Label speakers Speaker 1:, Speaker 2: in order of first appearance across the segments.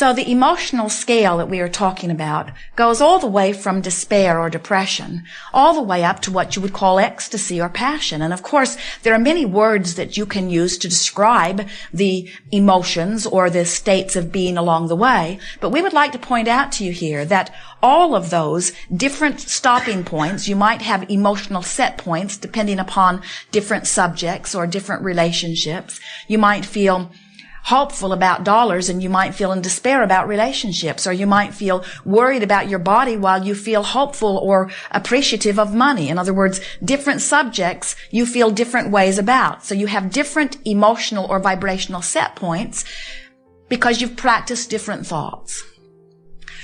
Speaker 1: So the emotional scale that we are talking about goes all the way from despair or depression, all the way up to what you would call ecstasy or passion. And of course, there are many words that you can use to describe the emotions or the states of being along the way. But we would like to point out to you here that all of those different stopping points, you might have emotional set points depending upon different subjects or different relationships. You might feel hopeful about dollars and you might feel in despair about relationships, or you might feel worried about your body while you feel hopeful or appreciative of money. In other words, different subjects you feel different ways about. So you have different emotional or vibrational set points because you've practiced different thoughts.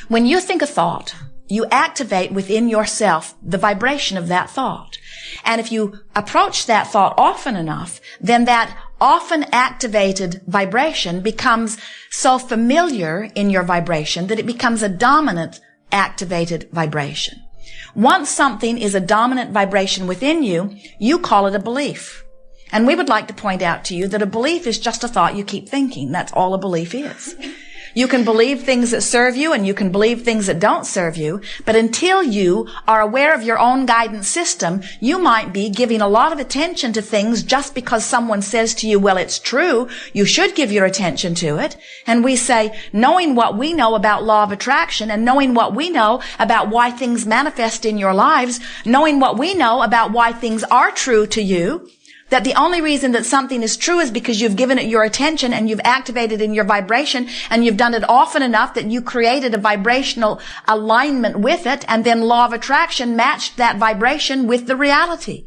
Speaker 1: When you think a thought, you activate within yourself the vibration of that thought. And if you approach that thought often enough, then that often activated vibration becomes so familiar in your vibration that it becomes a dominant activated vibration. Once something is a dominant vibration within you, you call it a belief. And we would like to point out to you that a belief is just a thought you keep thinking. That's all a belief is. You can believe things that serve you and you can believe things that don't serve you, but until you are aware of your own guidance system, you might be giving a lot of attention to things just because someone says to you, well, it's true, you should give your attention to it. And we say, knowing what we know about law of attraction and knowing what we know about why things manifest in your lives, knowing what we know about why things are true to you, that the only reason that something is true is because you've given it your attention and you've activated in your vibration and you've done it often enough that you created a vibrational alignment with it, and then law of attraction matched that vibration with the reality.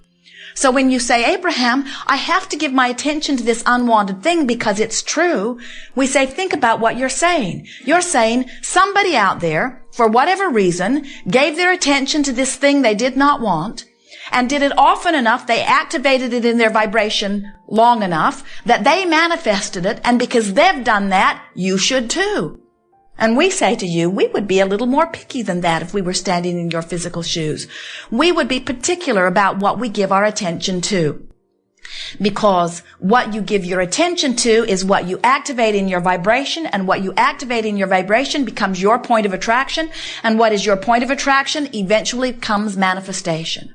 Speaker 1: So when you say, Abraham, I have to give my attention to this unwanted thing because it's true, we say, think about what you're saying. You're saying somebody out there, for whatever reason, gave their attention to this thing they did not want, and did it often enough, they activated it in their vibration long enough that they manifested it, and because they've done that, you should too. And we say to you, we would be a little more picky than that if we were standing in your physical shoes. We would be particular about what we give our attention to. Because what you give your attention to is what you activate in your vibration, and what you activate in your vibration becomes your point of attraction, and what is your point of attraction eventually becomes manifestation.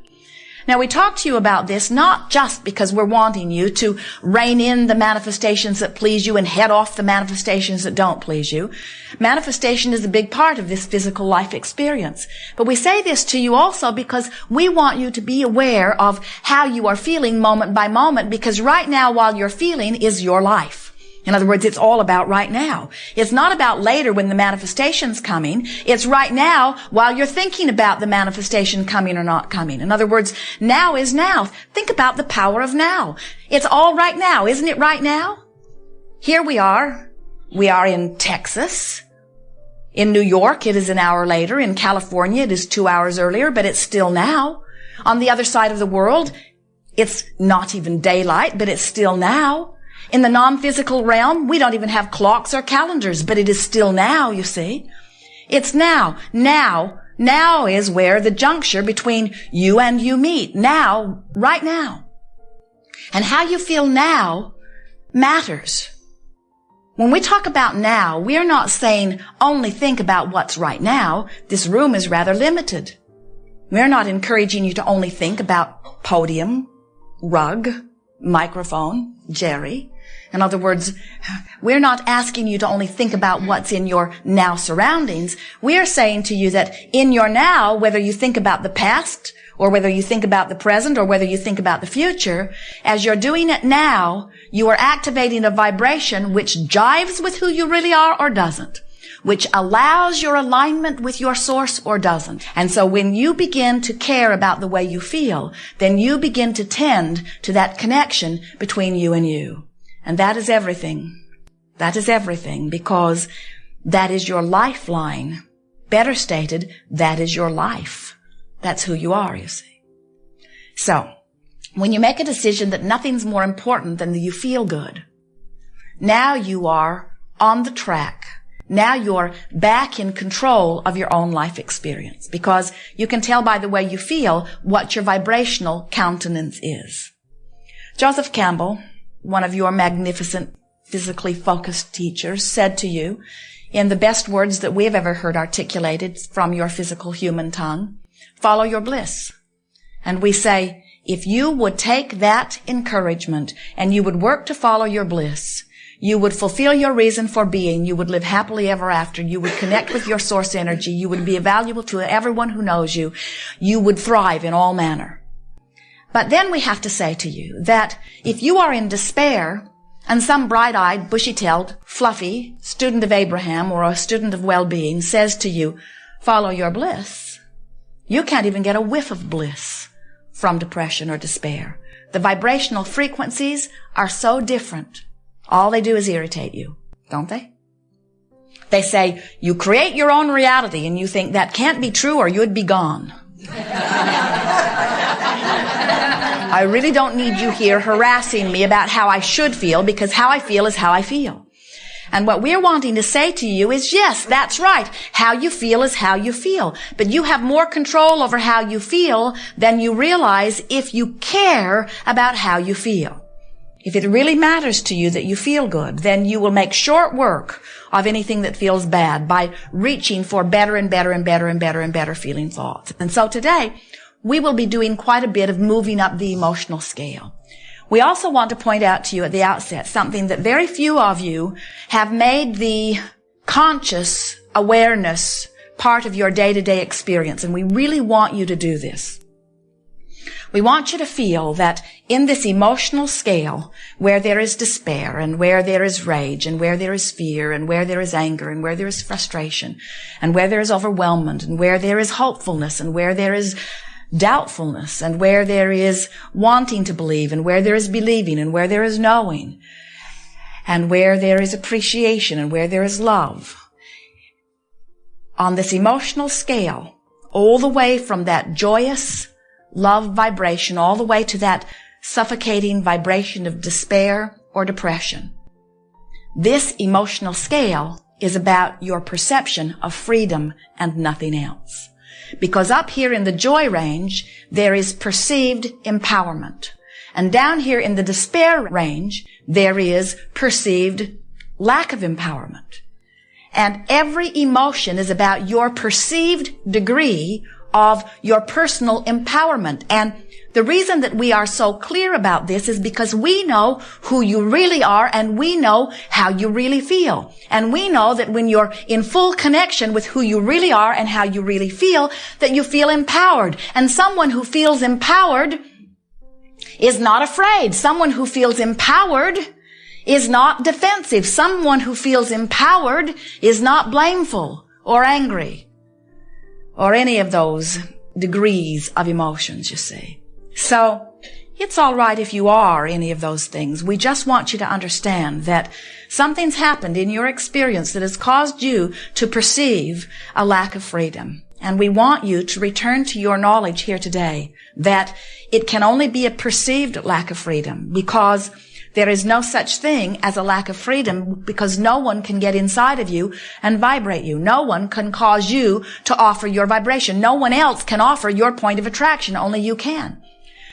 Speaker 1: Now, we talk to you about this not just because we're wanting you to rein in the manifestations that please you and head off the manifestations that don't please you. Manifestation is a big part of this physical life experience. But we say this to you also because we want you to be aware of how you are feeling moment by moment, because right now, while you're feeling, is your life. In other words, it's all about right now. It's not about later when the manifestation's coming. It's right now while you're thinking about the manifestation coming or not coming. In other words, now is now. Think about the power of now. It's all right now, isn't it right now? Here we are. We are in Texas. In New York, it is an hour later. In California, it is 2 hours earlier, but it's still now. On the other side of the world, it's not even daylight, but it's still now. In the non-physical realm, we don't even have clocks or calendars, but it is still now, you see. It's now. Now is where the juncture between you and you meet. Now, right now. And how you feel now matters. When we talk about now, we are not saying only think about what's right now. This room is rather limited. We're not encouraging you to only think about podium, rug, microphone, Jerry. In other words, we're not asking you to only think about what's in your now surroundings. We are saying to you that in your now, whether you think about the past or whether you think about the present or whether you think about the future, as you're doing it now, you are activating a vibration which jives with who you really are or doesn't, which allows your alignment with your source or doesn't. And so when you begin to care about the way you feel, then you begin to tend to that connection between you and you. And that is everything. That is everything, because that is your lifeline. Better stated, that is your life. That's who you are, you see. So, when you make a decision that nothing's more important than that you feel good, now you are on the track. Now you're back in control of your own life experience, because you can tell by the way you feel what your vibrational countenance is. Joseph Campbell, one of your magnificent physically focused teachers, said to you, in the best words that we have ever heard articulated from your physical human tongue, follow your bliss. And we say, if you would take that encouragement and you would work to follow your bliss, you would fulfill your reason for being, you would live happily ever after, you would connect with your source energy, you would be valuable to everyone who knows you, you would thrive in all manner. But then we have to say to you that if you are in despair, and some bright-eyed, bushy-tailed, fluffy student of Abraham or a student of well-being says to you, follow your bliss, you can't even get a whiff of bliss from depression or despair. The vibrational frequencies are so different. All they do is irritate you, don't they? They say, you create your own reality, and you think that can't be true or you'd be gone. I really don't need you here harassing me about how I should feel, because how I feel is how I feel. And what we're wanting to say to you is, yes, that's right. How you feel is how you feel. But you have more control over how you feel than you realize if you care about how you feel. If it really matters to you that you feel good, then you will make short work of anything that feels bad by reaching for better and better and better and better and better feeling thoughts. And so today, we will be doing quite a bit of moving up the emotional scale. We also want to point out to you at the outset something that very few of you have made the conscious awareness part of your day-to-day experience, and we really want you to do this. We want you to feel that in this emotional scale, where there is despair and where there is rage and where there is fear and where there is anger and where there is frustration and where there is overwhelmment and where there is hopefulness and where there is doubtfulness and where there is wanting to believe and where there is believing and where there is knowing and where there is appreciation and where there is love. On this emotional scale, all the way from that joyous love vibration all the way to that suffocating vibration of despair or depression. This emotional scale is about your perception of freedom and nothing else. Because up here in the joy range, there is perceived empowerment. And down here in the despair range, there is perceived lack of empowerment. And every emotion is about your perceived degree of your personal empowerment. And the reason that we are so clear about this is because we know who you really are and we know how you really feel. And we know that when you're in full connection with who you really are and how you really feel, that you feel empowered. And someone who feels empowered is not afraid. Someone who feels empowered is not defensive. Someone who feels empowered is not blameful or angry or any of those degrees of emotions, you see. So, it's all right if you are any of those things. We just want you to understand that something's happened in your experience that has caused you to perceive a lack of freedom. And we want you to return to your knowledge here today that it can only be a perceived lack of freedom, because there is no such thing as a lack of freedom, because no one can get inside of you and vibrate you. No one can cause you to offer your vibration. No one else can offer your point of attraction. Only you can.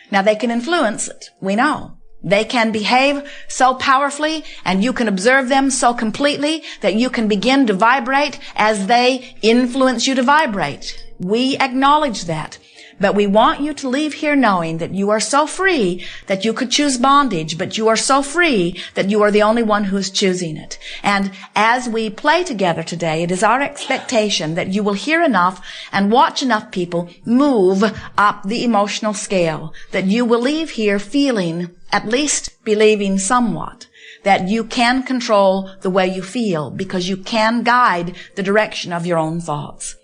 Speaker 1: Now, they can influence it. We know. They can behave so powerfully and you can observe them so completely that you can begin to vibrate as they influence you to vibrate. We acknowledge that. But we want you to leave here knowing that you are so free that you could choose bondage, but you are so free that you are the only one who is choosing it. And as we play together today, it is our expectation that you will hear enough and watch enough people move up the emotional scale, that you will leave here feeling, at least believing somewhat, that you can control the way you feel because you can guide the direction of your own thoughts.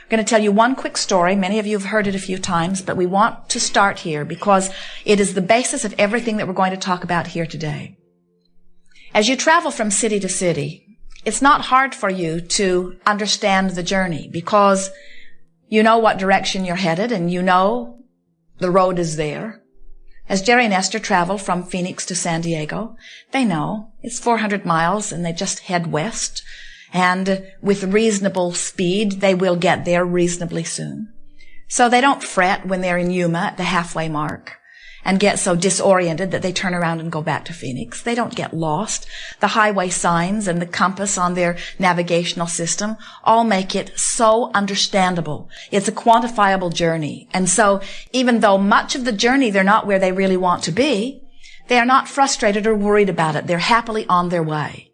Speaker 1: I'm going to tell you one quick story. Many of you have heard it a few times, but we want to start here because it is the basis of everything that we're going to talk about here today. As you travel from city to city, it's not hard for you to understand the journey because you know what direction you're headed and you know the road is there. As Jerry and Esther travel from Phoenix to San Diego, they know it's 400 miles and they just head west. And with reasonable speed, they will get there reasonably soon. So they don't fret when they're in Yuma at the halfway mark. and get so disoriented that they turn around and go back to Phoenix. They don't get lost. The highway signs and the compass on their navigational system all make it so understandable. It's a quantifiable journey. And so even though much of the journey they're not where they really want to be, they are not frustrated or worried about it. They're happily on their way.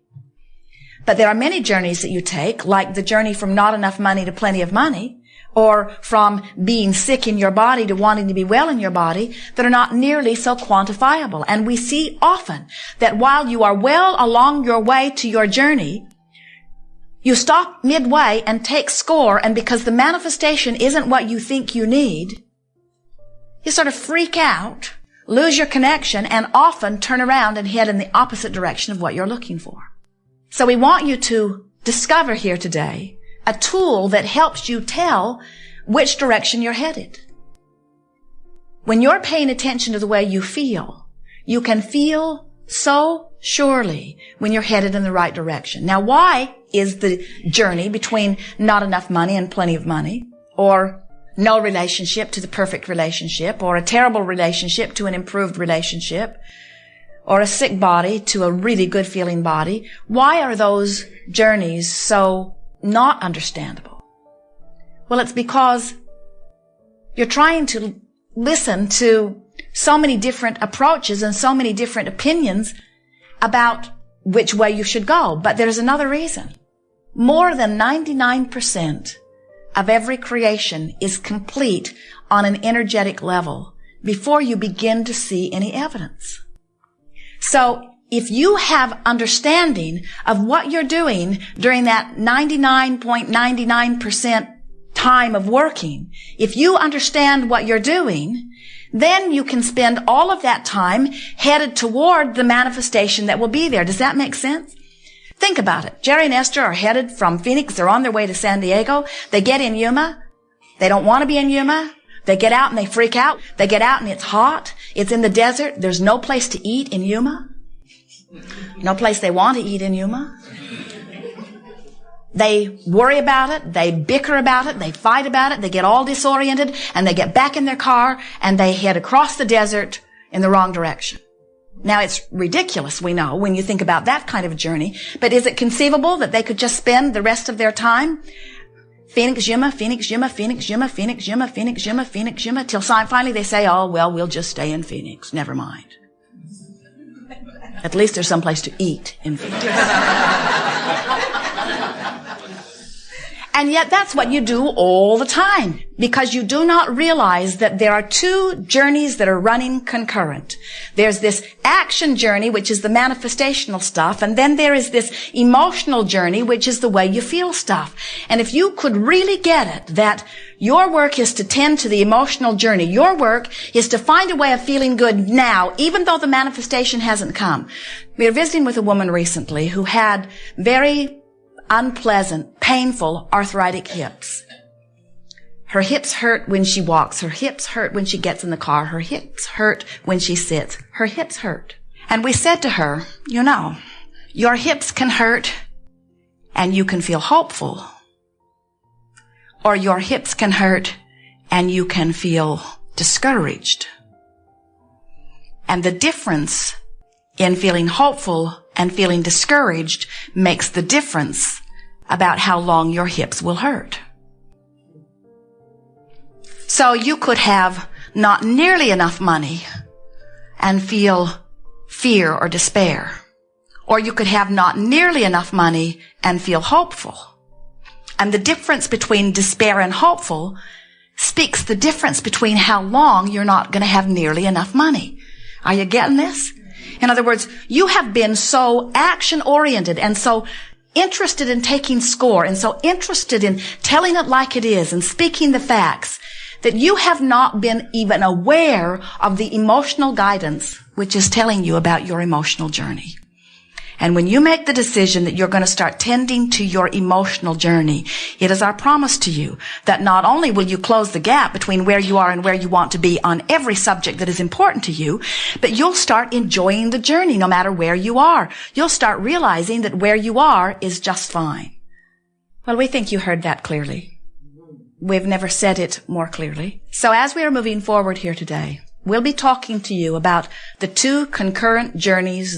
Speaker 1: But there are many journeys that you take, like the journey from not enough money to plenty of money, or from being sick in your body to wanting to be well in your body, that are not nearly so quantifiable. And we see often that while you are well along your way to your journey, you stop midway and take score, and because the manifestation isn't what you think you need, you sort of freak out, lose your connection, and often turn around and head in the opposite direction of what you're looking for. So we want you to discover here today a tool that helps you tell which direction you're headed. When you're paying attention to the way you feel, you can feel so surely when you're headed in the right direction. Now, why is the journey between not enough money and plenty of money, or no relationship to the perfect relationship, or a terrible relationship to an improved relationship, or a sick body to a really good feeling body? Why are those journeys so not understandable? Well, it's because you're trying to listen to so many different approaches and so many different opinions about which way you should go. But there's another reason. More than 99% of every creation is complete on an energetic level before you begin to see any evidence. So if you have understanding of what you're doing during that 99.99% time of working, if you understand what you're doing, then you can spend all of that time headed toward the manifestation that will be there. Does that make sense? Think about it. Jerry and Esther are headed from Phoenix. They're on their way to San Diego. They get in Yuma. They don't want to be in Yuma. They get out and they freak out. They get out and it's hot. It's in the desert. There's no place to eat in Yuma. No place they want to eat in Yuma. They worry about it. They bicker about it. They fight about it. They get all disoriented and they get back in their car and they head across the desert in the wrong direction. Now, it's ridiculous, we know, when you think about that kind of a journey. But is it conceivable that they could just spend the rest of their time Phoenix, Yuma, Phoenix, Yuma, Phoenix, Yuma, Phoenix, Yuma, Phoenix, Yuma, Phoenix, Yuma, till finally they say, oh, well, we'll just stay in Phoenix. Never mind. At least there's someplace to eat in Phoenix. And yet that's what you do all the time, because you do not realize that there are two journeys that are running concurrent. There's this action journey, which is the manifestational stuff, and then there is this emotional journey, which is the way you feel stuff. And if you could really get it, that your work is to tend to the emotional journey. Your work is to find a way of feeling good now, even though the manifestation hasn't come. We were visiting with a woman recently who had very unpleasant, painful, arthritic hips. Her hips hurt when she walks. Her hips hurt when she gets in the car. Her hips hurt when she sits. Her hips hurt. And we said to her, you know, your hips can hurt and you can feel hopeful. Or your hips can hurt and you can feel discouraged. And the difference in feeling hopeful and feeling discouraged makes the difference about how long your hips will hurt. So you could have not nearly enough money and feel fear or despair. Or you could have not nearly enough money and feel hopeful. And the difference between despair and hopeful speaks the difference between how long you're not going to have nearly enough money. Are you getting this? In other words, you have been so action-oriented and so interested in taking score and so interested in telling it like it is and speaking the facts that you have not been even aware of the emotional guidance which is telling you about your emotional journey. And when you make the decision that you're going to start tending to your emotional journey, it is our promise to you that not only will you close the gap between where you are and where you want to be on every subject that is important to you, but you'll start enjoying the journey no matter where you are. You'll start realizing that where you are is just fine. Well, we think you heard that clearly. We've never said it more clearly. So as we are moving forward here today, we'll be talking to you about the two concurrent journeys